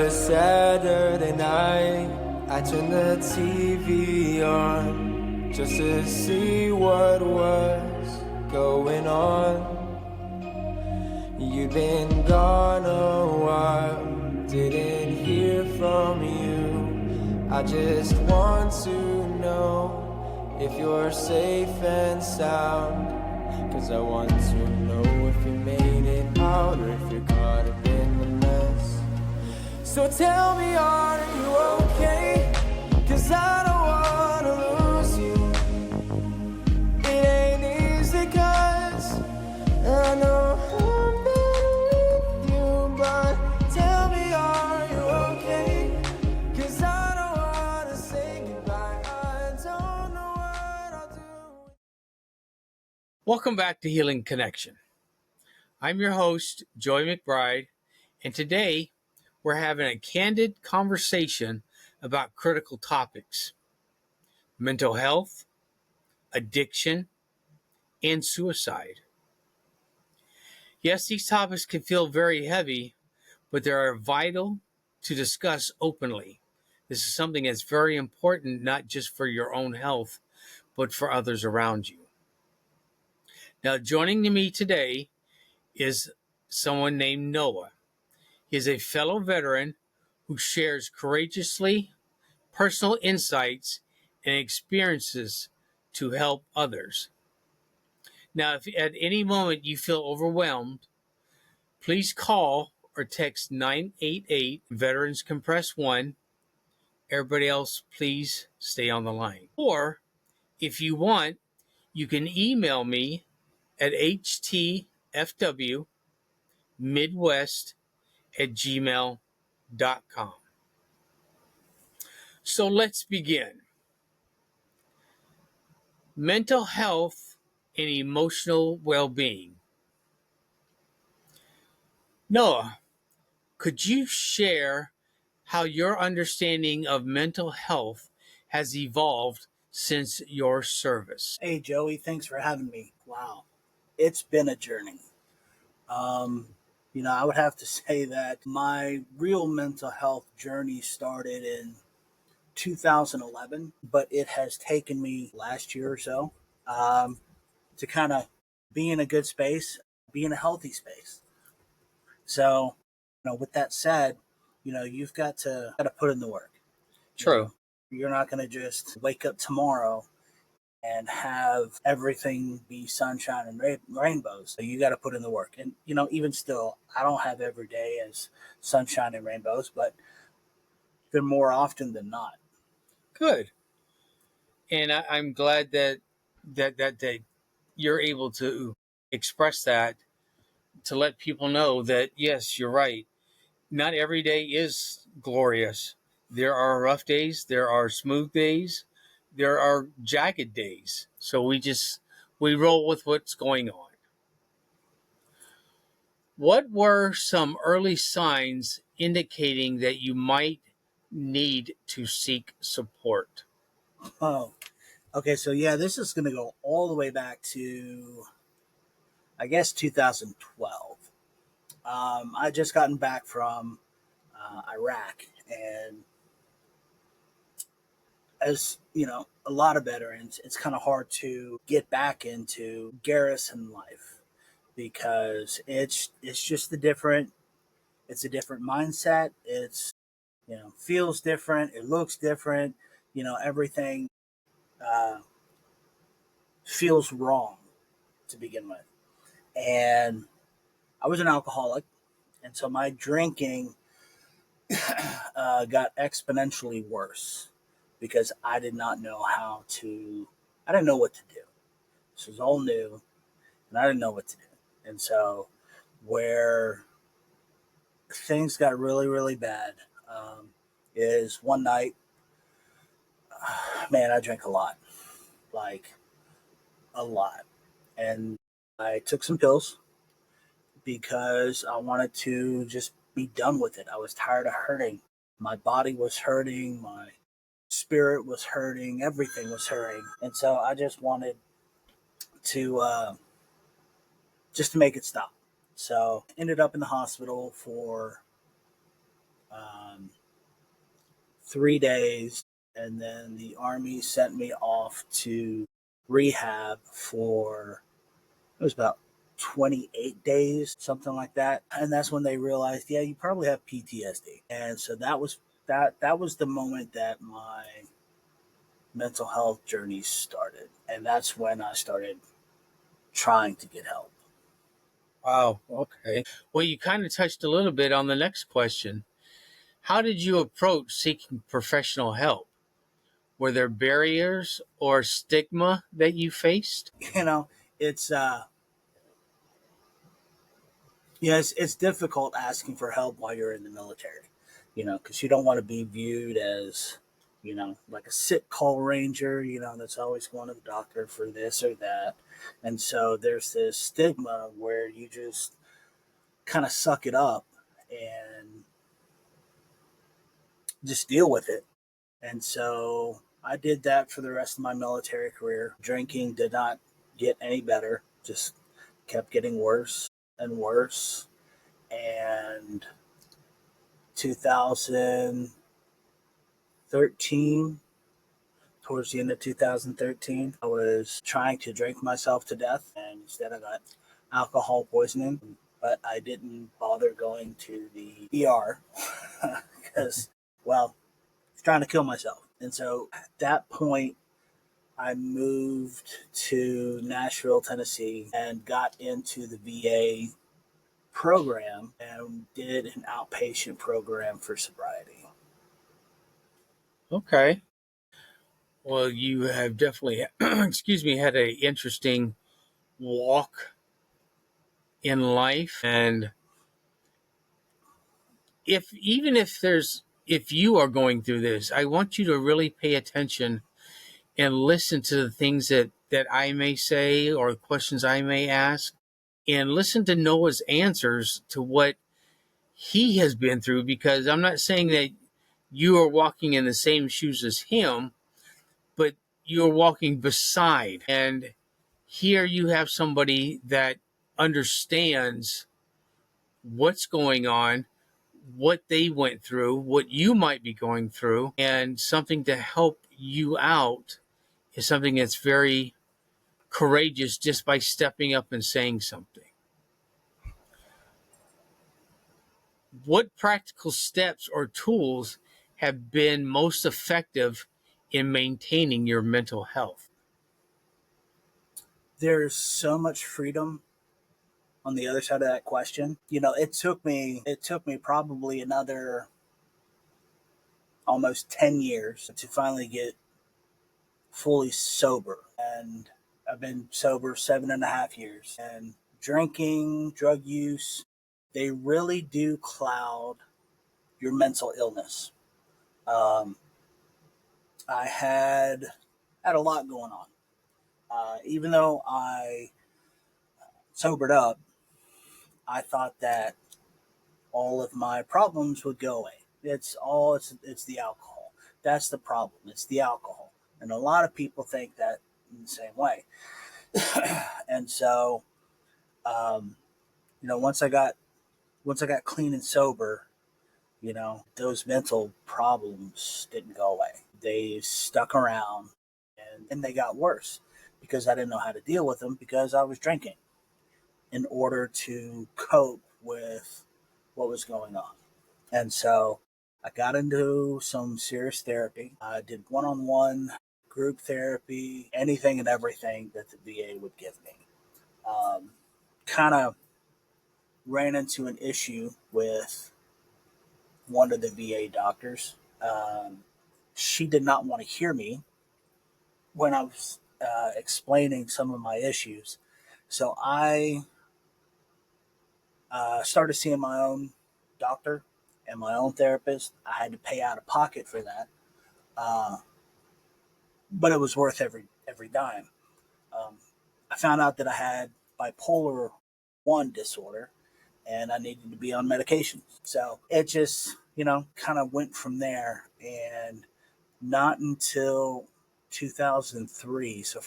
a Saturday night, I turned the TV on just to see what was going on. You've been gone a while, didn't hear from you. I just want to know if you're safe and sound, 'cause I want to know if you made it out or if you're caught up in the mess. So tell me, are you okay? 'Cause I don't wanna lose you. It ain't easy 'cause I know I'm better with you, but tell me, are you okay? 'Cause I don't wanna say goodbye. I don't know what I'll do. Welcome back to Healing Connection. I'm your host, Joy McBride, and today we're having a candid conversation about critical topics: mental health, addiction, and suicide. Yes, these topics can feel very heavy, but they are vital to discuss openly. This is something that's very important, not just for your own health, but for others around you. Now, joining me today is someone named Noah. He is a fellow veteran who shares courageously personal insights and experiences to help others. Now, if at any moment you feel overwhelmed, please call or text 988 Veterans can press 1. Everybody else, please stay on the line. Or if you want, you can email me at htfwmidwest@gmail.com. So let's begin. Mental health and emotional well-being. Noah, could you share how your understanding of mental health has evolved since your service? Hey, Joey, thanks for having me. Wow, it's been a journey. I would have to say that my real mental health journey started in 2011, but it has taken me last year or so to kind of be in a good space, be in a healthy space. So, with that said, you've got to put in the work. True. You're not going to just wake up tomorrow and have everything be sunshine and rainbows. So you got to put in the work. And, even still, I don't have every day as sunshine and rainbows, but they're more often than not. Good. And I'm glad that you're able to express that, to let people know that, yes, you're right. Not every day is glorious. There are rough days. There are smooth days. There are jagged days. So we roll with what's going on. What were some early signs indicating that you might need to seek support? Oh, okay. So, yeah, this is going to go all the way back to, I guess, 2012. I just gotten back from Iraq, and as a lot of veterans, it's kind of hard to get back into garrison life because it's just it's a different mindset. It's feels different, it looks different, everything uh, feels wrong to begin with. And I was an alcoholic, and so my drinking got exponentially worse because I didn't know what to do. This was all new, and I didn't know what to do. And so, where things got really, really bad is one night, man, I drank a lot, like a lot. And I took some pills because I wanted to just be done with it. I was tired of hurting. My body was hurting. My spirit was hurting. Everything was hurting. And so I just wanted to just to make it stop. So ended up in the hospital for 3 days, and then the Army sent me off to rehab for, it was about 28 days, something like that. And that's when they realized, yeah, you probably have PTSD. And so that was the moment that my mental health journey started. And that's when I started trying to get help. Wow. Okay. Well, you kind of touched a little bit on the next question. How did you approach seeking professional help? Were there barriers or stigma that you faced? You know, it's yes, it's difficult asking for help while you're in the military, because you don't want to be viewed as, like a sick call ranger, that's always going to the doctor for this or that. And so there's this stigma where you just kind of suck it up and just deal with it. And so I did that for the rest of my military career. Drinking did not get any better, just kept getting worse and worse. And 2013, towards the end of 2013, I was trying to drink myself to death, and instead I got alcohol poisoning. But I didn't bother going to the ER because, well, I was trying to kill myself. And so at that point, I moved to Nashville, Tennessee, and got into the VA program and did an outpatient program for sobriety. Okay. Well, you have definitely, excuse me, had an interesting walk in life. And if you are going through this, I want you to really pay attention and listen to the things that I may say or questions I may ask, and listen to Noah's answers to what he has been through, because I'm not saying that you are walking in the same shoes as him, but you're walking beside. And here you have somebody that understands what's going on, what they went through, what you might be going through, and something to help you out is something that's very courageous just by stepping up and saying something. What practical steps or tools have been most effective in maintaining your mental health? There's so much freedom on the other side of that question. It took me probably another almost 10 years to finally get fully sober. And I've been sober 7.5 years. And drinking, drug use, they really do cloud your mental illness. Um, I had a lot going on. Even though I sobered up, I thought that all of my problems would go away. It's the alcohol. That's the problem. It's the alcohol, and a lot of people think that in the same way. And so, um, once I got clean and sober, those mental problems didn't go away. They stuck around, and they got worse because I didn't know how to deal with them because I was drinking in order to cope with what was going on. And so I got into some serious therapy. I did one on one, group therapy, anything and everything that the VA would give me. Kind of ran into an issue with one of the VA doctors. She did not want to hear me when I was explaining some of my issues. So I started seeing my own doctor and my own therapist. I had to pay out of pocket for that, uh, but it was worth every dime. Um, I found out that I had bipolar one disorder, and I needed to be on medications. So it just kind of went from there, and not until 2003, so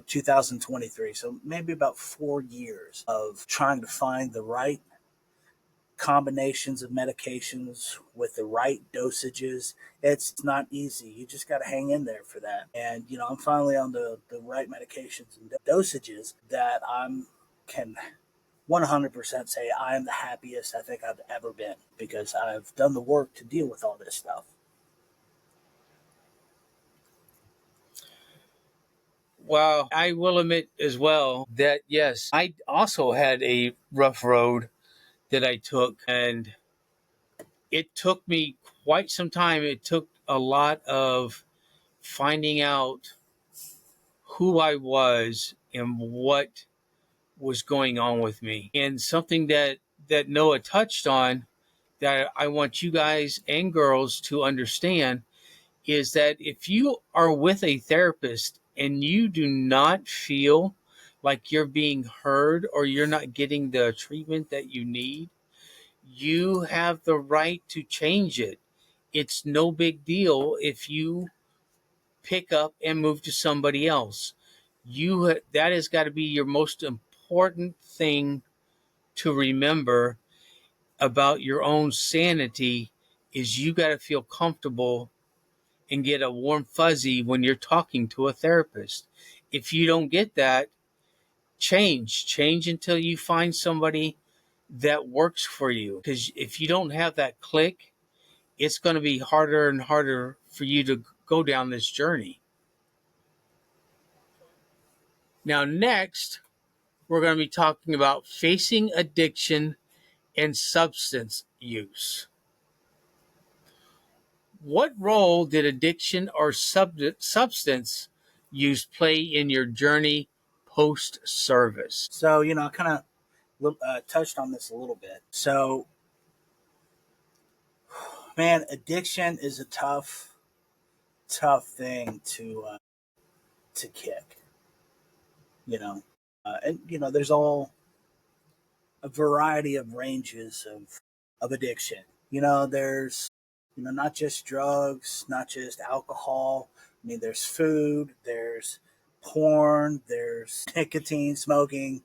2023, so maybe about 4 years of trying to find the right combinations of medications with the right dosages. It's not easy. You just got to hang in there for that. And, I'm finally on the right medications and dosages that I'm can 100% say I am the happiest I think I've ever been because I've done the work to deal with all this stuff. Well, I will admit as well that yes, I also had a rough road that I took, and it took me quite some time. It took a lot of finding out who I was and what was going on with me. And something that Noah touched on that I want you guys and girls to understand is that if you are with a therapist and you do not feel like you're being heard or you're not getting the treatment that you need, you have the right to change it. It's no big deal if you pick up and move to somebody else. That has got to be your most important thing to remember about your own sanity is you got to feel comfortable and get a warm fuzzy when you're talking to a therapist. If you don't get that, change until you find somebody that works for you. Because if you don't have that click, it's going to be harder and harder for you to go down this journey. Now, next, we're going to be talking about facing addiction and substance use. What role did addiction or substance use play in your journey post service? So, I kind of touched on this a little bit. So, man, addiction is a tough thing to kick. And there's all a variety of ranges of addiction. There's not just drugs, not just alcohol. I mean, there's food, there's porn, there's nicotine, smoking,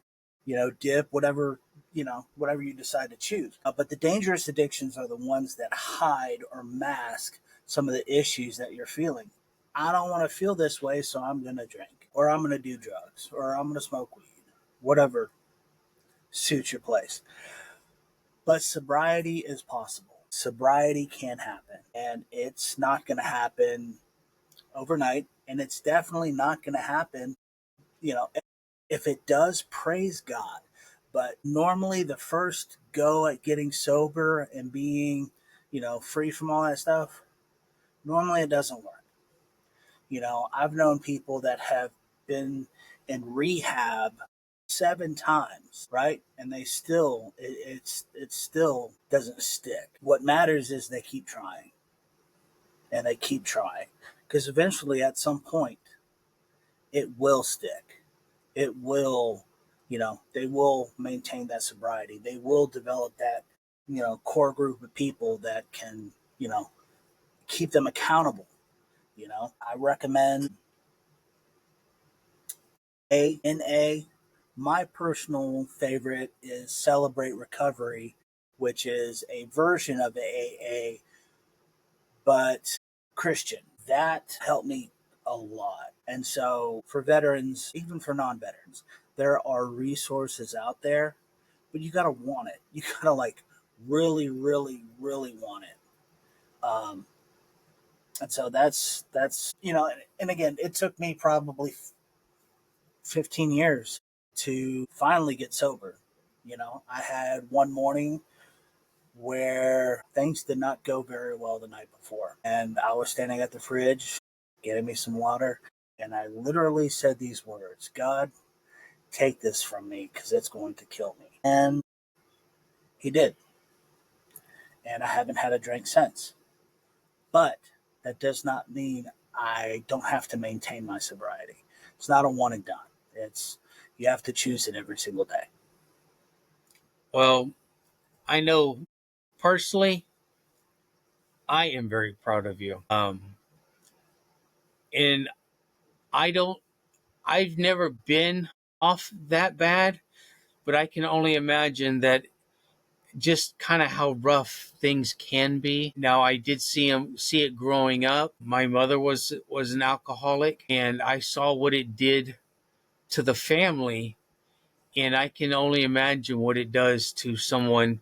dip, whatever you decide to choose. But the dangerous addictions are the ones that hide or mask some of the issues that you're feeling. I don't want to feel this way, so I'm going to drink, or I'm going to do drugs, or I'm going to smoke weed, whatever suits your place. But sobriety is possible. Sobriety can happen, and it's not going to happen overnight, and it's definitely not going to happen, if it does, praise God. But normally, the first go at getting sober and being, free from all that stuff, normally it doesn't work. I've known people that have been in rehab 7 times, right? And they still, it still doesn't stick. What matters is they keep trying, and they keep trying, because eventually, at some point, it will stick. It will, they will maintain that sobriety. They will develop that, core group of people that can, keep them accountable. I recommend A. My personal favorite is Celebrate Recovery, which is a version of AA, but Christian. That helped me a lot. And so for veterans, even for non-veterans, there are resources out there, but you got to want it. You got to really, really, really want it. And so that's, and again, it took me probably 15 years to finally get sober. I had one morning where things did not go very well the night before. And I was standing at the fridge getting me some water. And I literally said these words: God, take this from me because it's going to kill me. And he did. And I haven't had a drink since. But that does not mean I don't have to maintain my sobriety. It's not a one and done. You have to choose it every single day. Well, I know personally, I am very proud of you. And I don't, I've never been off that bad, but I can only imagine that just kind of how rough things can be. Now, I did see it growing up. My mother was an alcoholic, and I saw what it did to the family, and I can only imagine what it does to someone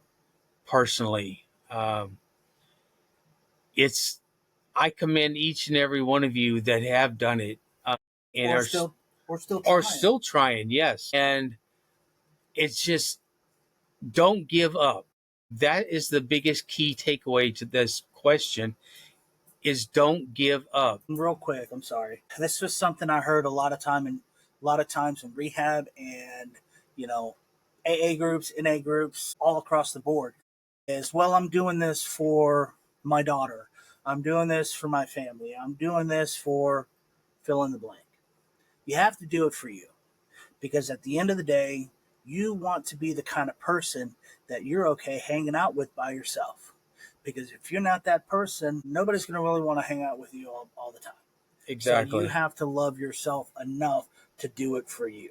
personally. It's I commend each and every one of you that have done it, and Or still, are trying. still trying. Yes, and it's just don't give up. That is the biggest key takeaway to this question: is don't give up. Real quick, I'm sorry. This was something I heard a lot of times in rehab and you know AA groups, NA groups, all across the board. Is well, I'm doing this for my daughter. I'm doing this for my family. I'm doing this for fill in the blank. You have to do it for you because at the end of the day, you want to be the kind of person that you're okay hanging out with by yourself. Because if you're not that person, nobody's going to really want to hang out with you all the time. So you Exactly. have to love yourself enough to do it for you.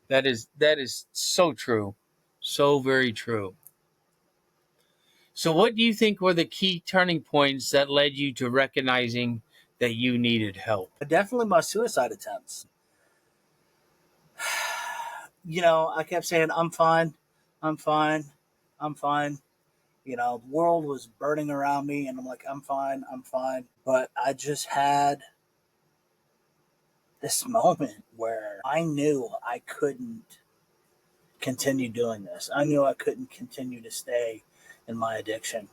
That is so true, so very true. So, what do you think were the key turning points that led you to recognizing that you needed help? But definitely my suicide attempts. I kept saying, I'm fine, I'm fine, I'm fine. The world was burning around me, and I'm like, I'm fine, I'm fine. But I just had this moment where I knew I couldn't continue doing this. I knew I couldn't continue to stay in my addiction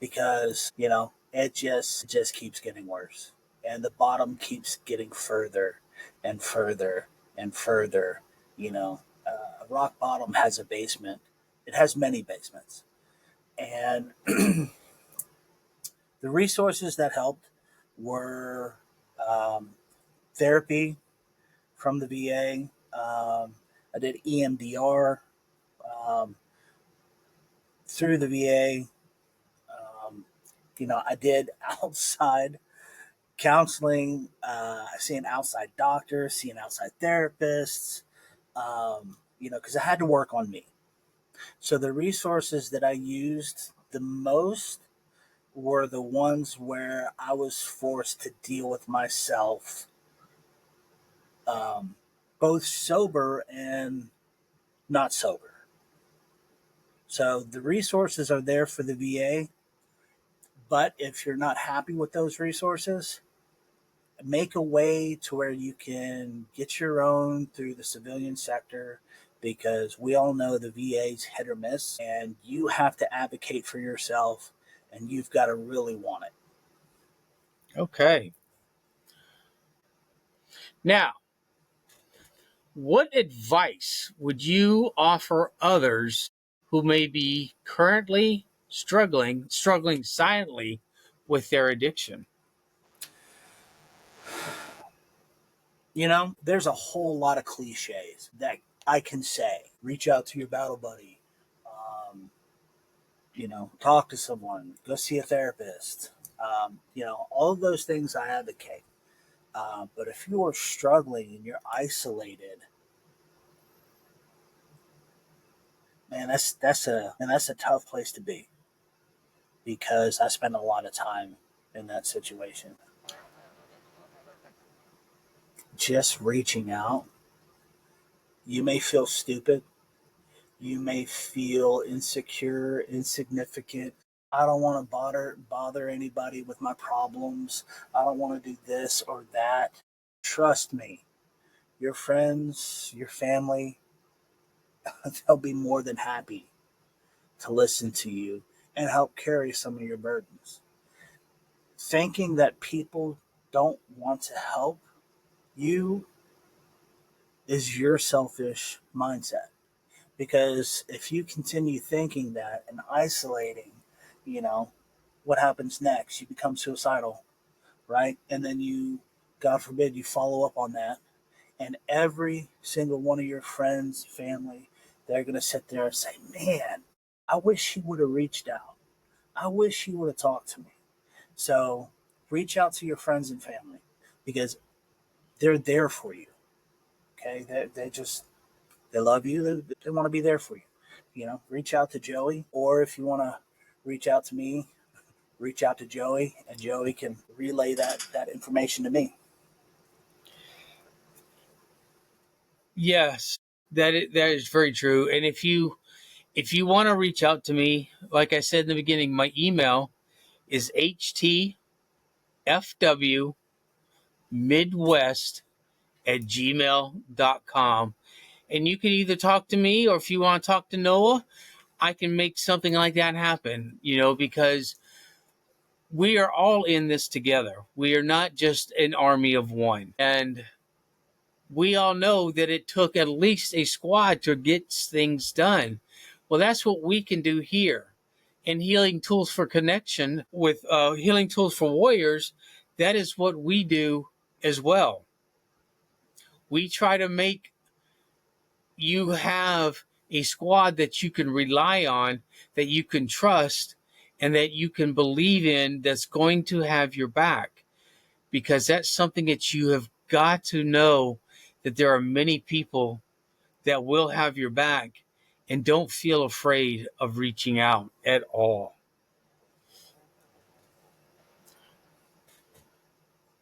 because, it just keeps getting worse. And the bottom keeps getting further and further and further. A rock bottom has a basement. It has many basements. And the resources that helped were um, therapy from the VA. I did EMDR um, through the VA. Um, I did outside counseling, seeing outside doctors, seeing outside therapists, because I had to work on me. So the resources that I used the most were the ones where I was forced to deal with myself, um, both sober and not sober. So the resources are there for the VA, but if you're not happy with those resources, make a way to where you can get your own through the civilian sector because we all know the VA's hit or miss and you have to advocate for yourself and you've got to really want it. Okay. Now, what advice would you offer others who may be currently struggling silently with their addiction? There's a whole lot of cliches that I can say. Reach out to your battle buddy. Um, talk to someone. Go see a therapist. All of those things I advocate. But if you are struggling and you're isolated, man, that's a tough place to be because I spend a lot of time in that situation. Just reaching out, you may feel stupid, you may feel insecure, insignificant. I don't want to bother anybody with my problems. I don't want to do this or that. Trust me, your friends, your family, they'll be more than happy to listen to you and help carry some of your burdens. Thinking that people don't want to help you is your selfish mindset. Because if you continue thinking that and isolating, you know, what happens next? You become suicidal, right? And then God forbid, you follow up on that. And every single one of your friends, family, they're going to sit there and say, man, I wish he would have reached out. I wish he would have talked to me. So reach out to your friends and family because they're there for you. Okay. They love you. They want to be there for you. reach out to Joey, or if you want to reach out to me, reach out to Joey, and Joey can relay that information to me. Yes, that is very true. And if you want to reach out to me, like I said in the beginning, my email is htfwmidwest@gmail.com. And you can either talk to me, or if you want to talk to Noah, I can make something like that happen, because we are all in this together. We are not just an army of one. And we all know that it took at least a squad to get things done. Well, that's what we can do here. And Healing Tools for Connection with Healing Tools for Warriors, that is what we do as well. We try to make you have a squad that you can rely on, that you can trust, and that you can believe in, that's going to have your back. Because that's something that you have got to know, that there are many people that will have your back, and don't feel afraid of reaching out at all.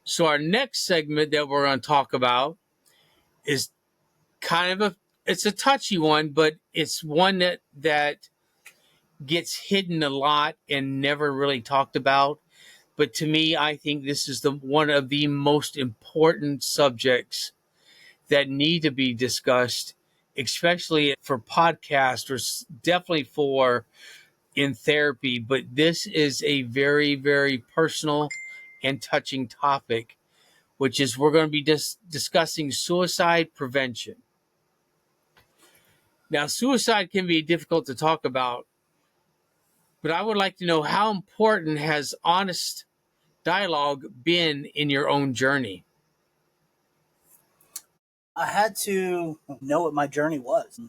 So our next segment that we're going to talk about is kind of it's a touchy one, but it's one that gets hidden a lot and never really talked about. But to me, I think this is one of the most important subjects that need to be discussed, especially for podcasts, or definitely for in therapy. But this is a very, very personal and touching topic, which is we're going to be discussing suicide prevention. Now, suicide can be difficult to talk about, but I would like to know, how important has honest dialogue been in your own journey? I had to know what my journey was.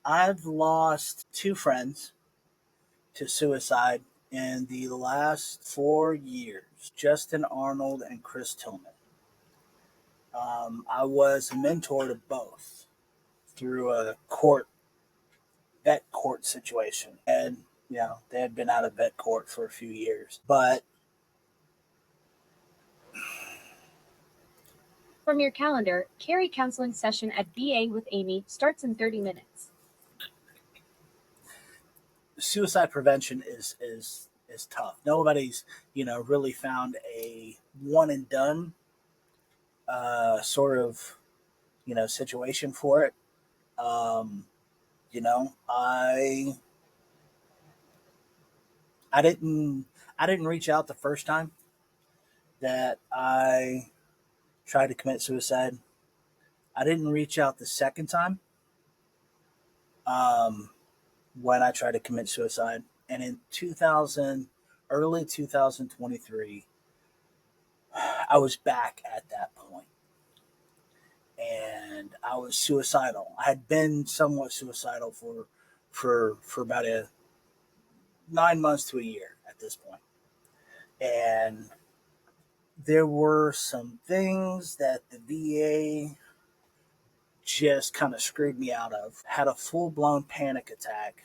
I've lost two friends to suicide in the last 4 years, Justin Arnold and Chris Tillman. I was a mentor to both through a vet court situation. And, they had been out of vet court for a few years. But from your calendar, Carrie counseling session at BA with Amy starts in 30 minutes. Suicide prevention is tough. Nobody's, really found a one and done sort of, situation for it. I didn't reach out the first time that I tried to commit suicide. I didn't reach out the second time when I tried to commit suicide. And in early 2023, I was back at that point. And I was suicidal. I had been somewhat suicidal for about 9 months to a year at this point. And there were some things that the VA just kind of screwed me out of. Had a full-blown panic attack.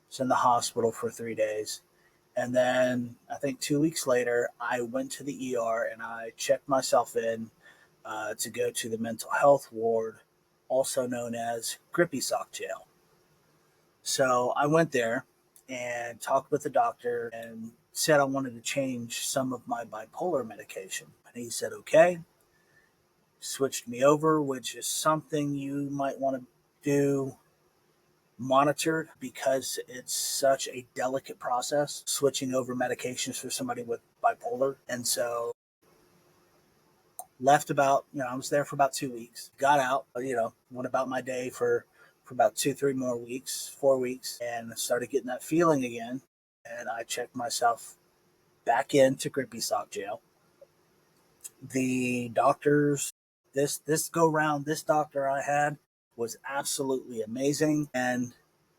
Was in the hospital for 3 days. And then I think 2 weeks later, I went to the ER and I checked myself in to go to the mental health ward, also known as Grippy Sock Jail. So I went there and talked with the doctor and said I wanted to change some of my bipolar medication. And he said, okay. Switched me over, which is something you might want to do monitored, because it's such a delicate process, switching over medications for somebody with bipolar. And so left I was there for about 2 weeks, got out, went about my day for about 2-3 more weeks, 4 weeks, and started getting that feeling again. And I checked myself back into Grippy Sock Jail. The doctors, this go round, this doctor I had was absolutely amazing. And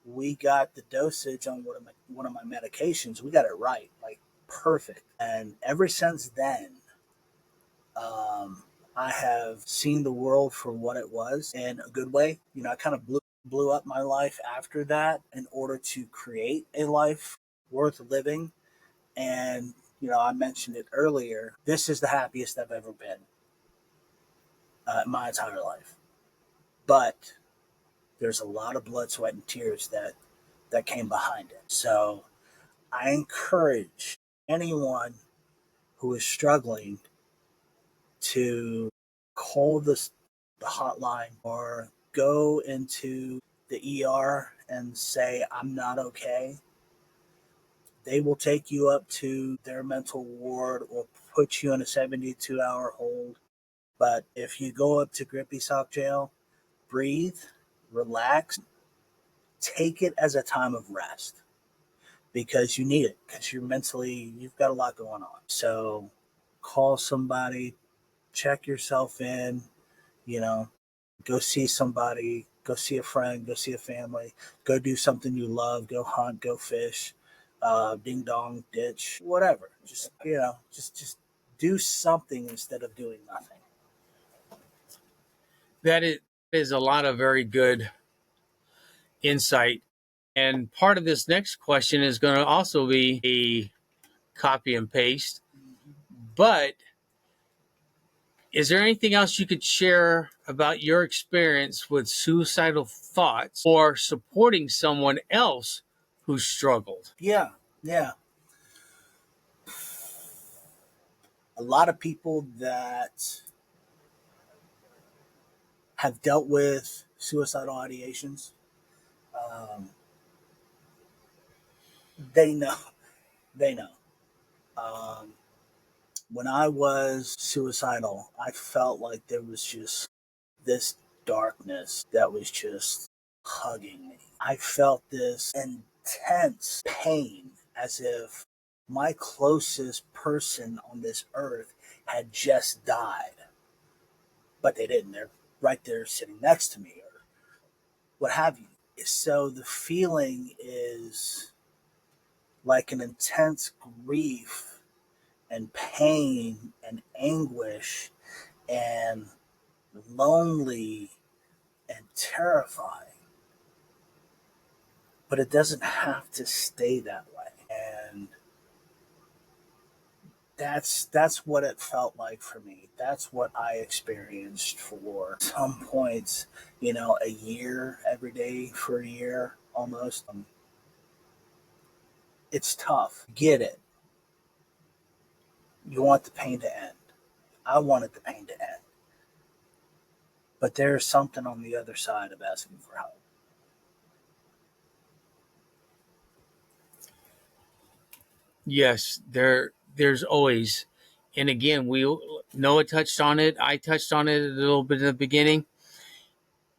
we got the dosage on one of my medications. We got it right, like perfect. And ever since then, I have seen the world for what it was in a good way. I kind of blew blew up my life after that in order to create a life worth living. And, I mentioned it earlier. This is the happiest I've ever been in my entire life. But there's a lot of blood, sweat, and tears that came behind it. So I encourage anyone who is struggling to call the hotline or go into the ER and say, I'm not okay. They will take you up to their mental ward or put you in a 72-hour hold. But if you go up to Grippy Sock Jail, breathe, relax, take it as a time of rest because you need it because you've got a lot going on. So call somebody, check yourself in, you know, go see somebody, go see a friend, go see a family, go do something you love, go hunt, go fish, ding dong, ditch, whatever. Just do something instead of doing nothing. That is a lot of very good insight. And part of this next question is going to also be a copy and paste. But is there anything else you could share about your experience with suicidal thoughts or supporting someone else who struggled? Yeah. A lot of people that have dealt with suicidal ideations, um, they know. They know. Um, when I was suicidal, I felt like there was just this darkness that was just hugging me. I felt this intense pain as if my closest person on this earth had just died, but they didn't. They're right there sitting next to me or what have you. So the feeling is like an intense grief and pain and anguish and lonely and terrifying. But it doesn't have to stay that way. And that's what it felt like for me. That's what I experienced for some points, a year every day for a year almost. It's tough. Get it. You want the pain to end. I wanted the pain to end. But there's something on the other side of asking for help. Yes, there's always. And again, Noah touched on it. I touched on it a little bit in the beginning.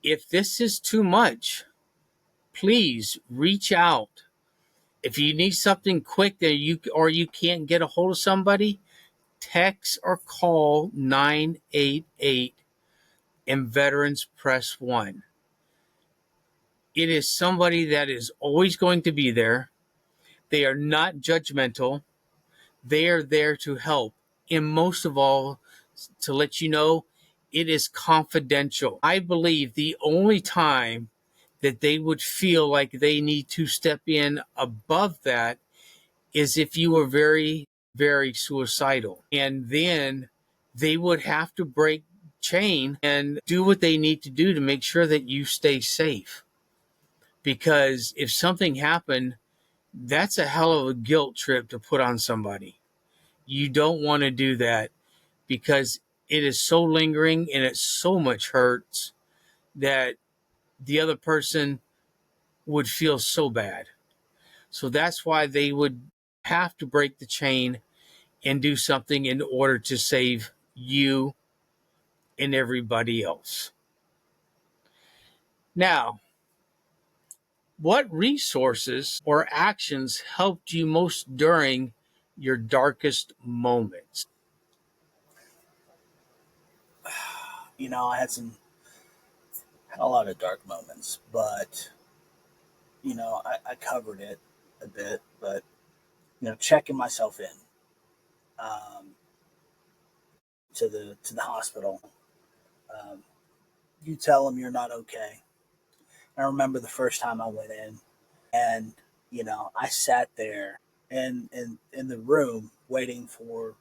If this is too much, please reach out. If you need something quick that you can't get a hold of somebody, text or call 988 and Veterans Press 1. It is somebody that is always going to be there. They are not judgmental. They are there to help. And most of all, to let you know, it is confidential. I believe the only time that they would feel like they need to step in above that is if you were very, very suicidal. And then they would have to break chain and do what they need to do to make sure that you stay safe. Because if something happened, that's a hell of a guilt trip to put on somebody. You don't want to do that because it is so lingering and it so much hurts that the other person would feel so bad. So that's why they would have to break the chain and do something in order to save you and everybody else. Now, what resources or actions helped you most during your darkest moments? I had a lot of dark moments, but I covered it a bit. But checking myself in um, to the hospital, um, you tell them you're not okay. I remember the first time I went in, and I sat there in the room waiting for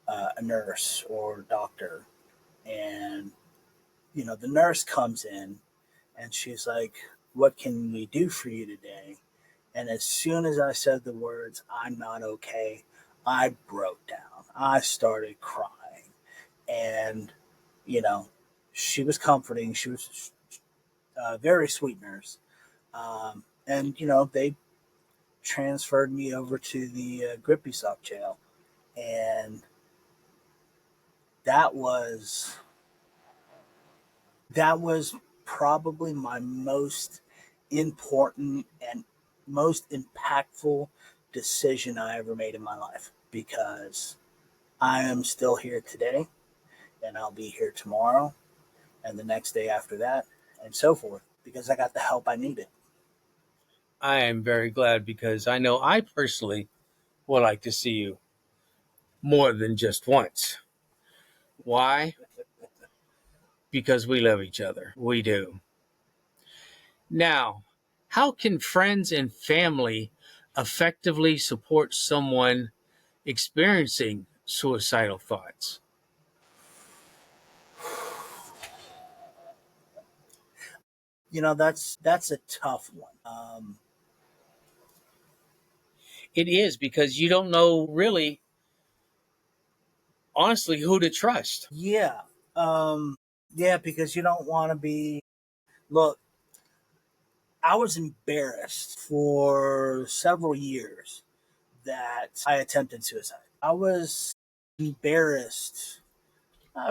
a nurse or doctor, and the nurse comes in and she's like, "What can we do for you today?" And as soon as I said the words, "I'm not okay," I broke down. I started crying. And, you know, she was comforting. She was a very sweet nurse. And, they transferred me over to the Grippy Sock jail. And that was, that was probably my most important and most impactful decision I ever made in my life, because I am still here today, and I'll be here tomorrow and the next day after that, and so forth, because I got the help I needed. I am very glad because I know I personally would like to see you more than just once. Why? Because we love each other. We do. Now, how can friends and family effectively support someone experiencing suicidal thoughts? That's a tough one. It is because you don't know really, honestly, who to trust. Yeah, yeah, because you don't want to be. Look, I was embarrassed for several years that I attempted suicide. I was embarrassed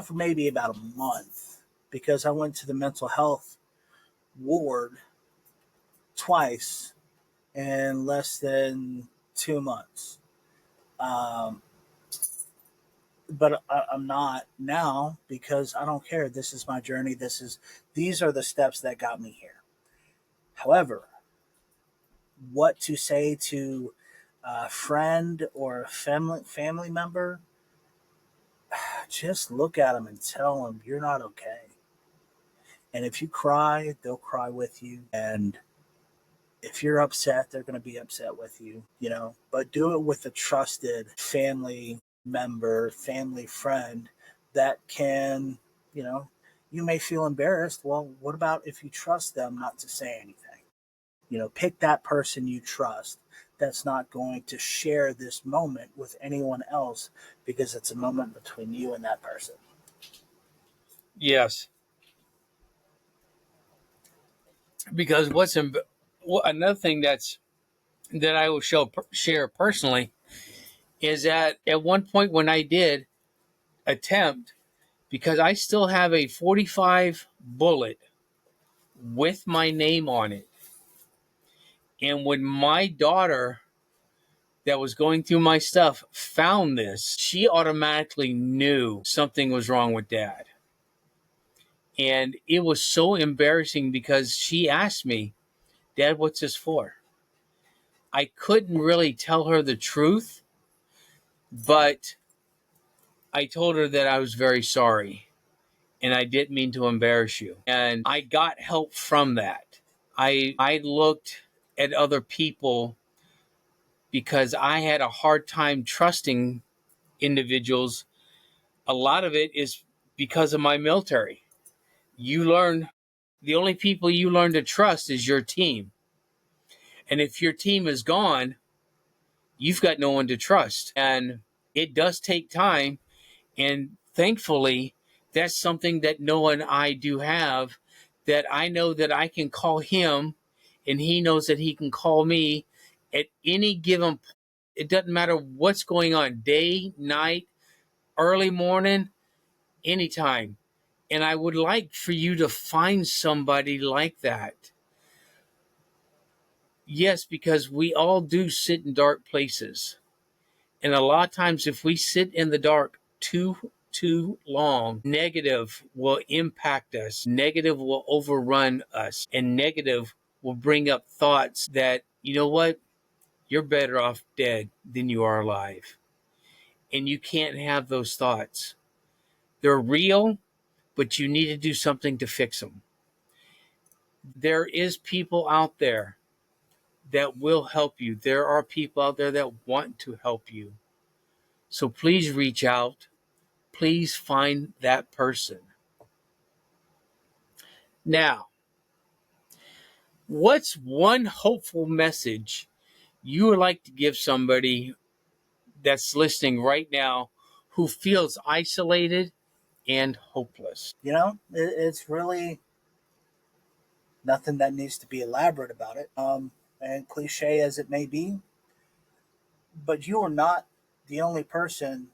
for maybe about a month, because I went to the mental health ward twice in less than 2 months. Um, but I'm not now, because I don't care. This is my journey. These are the steps that got me here. However, what to say to a friend or a family member? Just look at them and tell them you're not okay. And if you cry, they'll cry with you. And if you're upset, they're going to be upset with you. But do it with a trusted family member, family friend that can, you know, you may feel embarrassed. Well, what about if you trust them not to say anything? Pick that person you trust that's not going to share this moment with anyone else, because it's a moment between you and that person. Yes, because another thing that I will share personally is that at one point when I did attempt, because I still have a 45 bullet with my name on it, and when my daughter that was going through my stuff found this, she automatically knew something was wrong with dad. And it was so embarrassing because she asked me, "Dad, what's this for?" I couldn't really tell her the truth, but I told her that I was very sorry and I didn't mean to embarrass you. And I got help from that. I looked at other people because I had a hard time trusting individuals. A lot of it is because of my military. You learn, the only people you learn to trust is your team. And if your team is gone, you've got no one to trust. And it does take time. And thankfully, that's something that Noah and I do have, that I know that I can call him and he knows that he can call me at any given. It doesn't matter what's going on, day, night, early morning, anytime. And I would like for you to find somebody like that. Yes, because we all do sit in dark places. And a lot of times, if we sit in the dark too long, negative will impact us. Negative will overrun us. And negative will bring up thoughts that, you know what? You're better off dead than you are alive. And you can't have those thoughts. They're real, but you need to do something to fix them. There is people out there that will help you. There are people out there that want to help you. So please reach out. Please find that person. Now, what's one hopeful message you would like to give somebody that's listening right now who feels isolated and hopeless? It's really nothing that needs to be elaborate about it. And cliche as it may be, but you are not the only person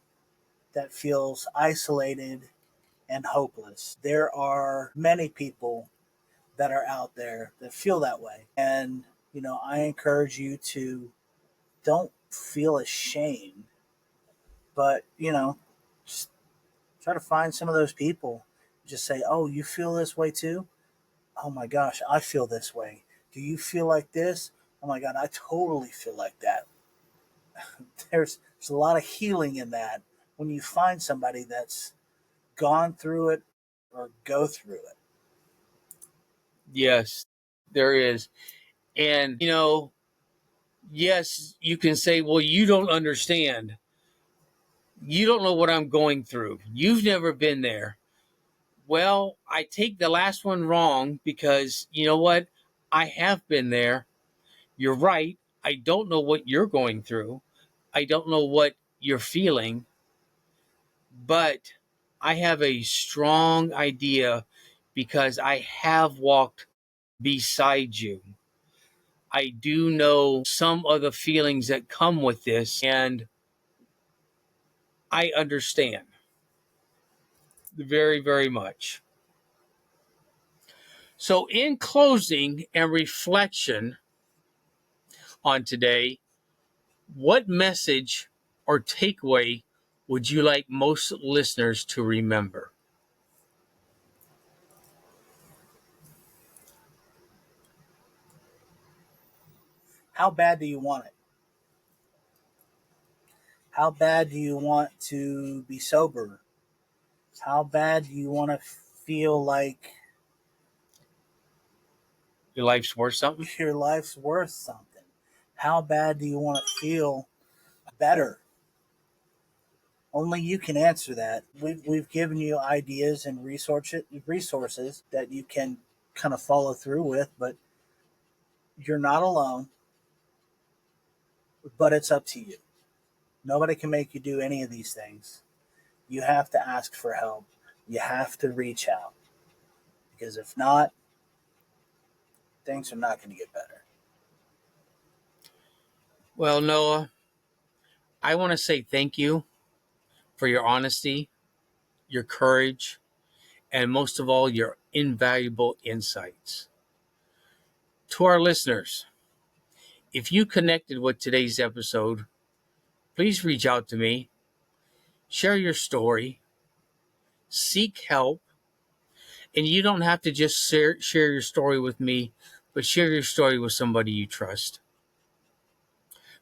that feels isolated and hopeless. There are many people that are out there that feel that way. And, I encourage you to don't feel ashamed, but, just try to find some of those people. Just say, oh, you feel this way too? Oh my gosh, I feel this way. Do you feel like this? Oh my God, I totally feel like that. There's a lot of healing in that when you find somebody that's gone through it or go through it. Yes, there is. And, yes, you can say, well, you don't understand. You don't know what I'm going through. You've never been there. Well, I take the last one wrong because you know what? I have been there. You're right. I don't know what you're going through. I don't know what you're feeling, but I have a strong idea because I have walked beside you. I do know some of the feelings that come with this, and I understand very, very much. So, in closing and reflection on today, what message or takeaway would you like most listeners to remember? How bad do you want it? How bad do you want to be sober? How bad do you want to feel like Your life's worth something? your life's worth something? How bad do you want to feel better? Only you can answer that. We've given you ideas and resources that you can kind of follow through with, but you're not alone. But it's up to you. Nobody can make you do any of these things. You have to ask for help. You have to reach out. Because if not, things are not going to get better. Well, Noah, I want to say thank you for your honesty, your courage, and most of all, your invaluable insights. To our listeners, if you connected with today's episode, please reach out to me, share your story, seek help, and you don't have to just share your story with me, but share your story with somebody you trust.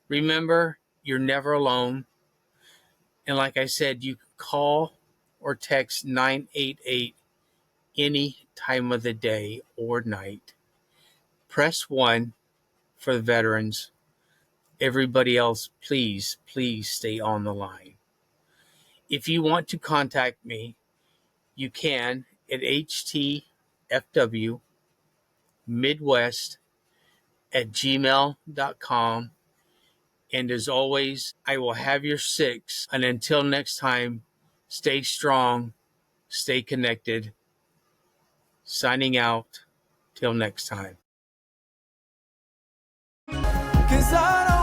Remember, you're never alone. And like I said, you can call or text 988 any time of the day or night. Press 1 for the veterans. Everybody else, please stay on the line. If you want to contact me, you can at htfwmidwest@gmail.com. And as always, I will have your 6. And until next time, stay strong, stay connected. Signing out. Till next time. 'Cause I don't